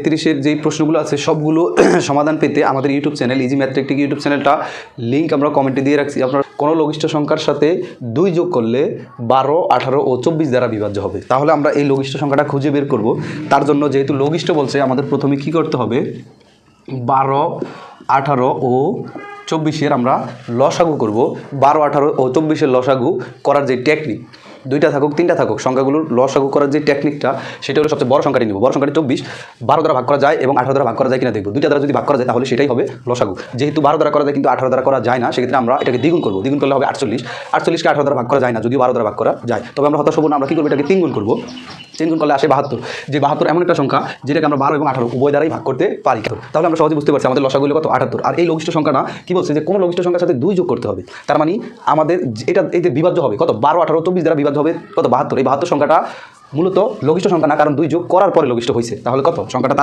33-এর যেই প্রশ্নগুলো আছে সবগুলো সমাধান পেতে আমাদের YouTube channel easy math technique YouTube চ্যানেলটা লিঙ্ক আমরা কমেন্টে দিয়ে রাখছি। আপনার কোনো লঘিষ্ঠ সংখ্যার সাথে 2 যোগ করলে 12, 18 ও 24 দ্বারা বিভাজ্য হবে। তাহলে আমরা এই লঘিষ্ঠ সংখ্যাটা খুঁজে বের করব। তার জন্য যেহেতু লঘিষ্ঠ বলছে আমাদের প্রথমে কি করতে হবে, 12, 18 ও 24-এর আমরা লসাগু করব। 12, 18 ও 24-এর লসাগু করার যে টেকনিক, 2টা থাকুক 3টা থাকুক, সংখ্যাগুলোর লসাগু করার যে টেকনিকটা সেটা হলো সবচেয়ে বড় সংখ্যাটি নিব। বড় সংখ্যাটি 24, 12 দ্বারা ভাগ করা যায় এবং 18 দ্বারা ভাগ করা যায় কিনা দেখব। 2টা দ্বারা যদি ভাগ করা যায় তাহলে সেটাই হবে লসাগু। যেহেতু 12 দ্বারা করা যায় কিন্তু 18 দ্বারা করা যায় না, সেক্ষেত্রে আমরা এটাকে দ্বিগুণ করব। দ্বিগুণ করলে হবে 48। 48কে 18 দ্বারা ভাগ করা যায় না, যদিও 12 দ্বারা ভাগ করা যায়। তবে আমরা হতাশ হব না, আমরা কী করবো, এটাকে 3 গুণ করব। 3 গুণ করলে আসে 72। যে 72 এমন একটা সংখ্যা যেটাকে আমরা 12 এবং 18 উভয় দ্বারাই ভাগ করতে পারি। তাহলে আমরা সহজে বুঝতে পারছি আমাদের লসাগু হলো কত, 78। আর এই লঘিষ্ঠ সংখ্যাটা কি বলছে যে কোনো লঘিষ্ঠ সংখ্যার সাথে 2 যোগ করতে হবে। তার মানে আমাদের এটা এতে বিভাজ্য হবে কত, 12, 18, 24 দ্বারা বিভাজ্য হবে কত, 72। এই 72 সংখ্যাটা মূলত লঘিষ্ঠ সংখ্যা না, কারণ 2 যোগ করার পরে লঘিষ্ঠ হয়েছে। তাহলে কত সংখ্যাটা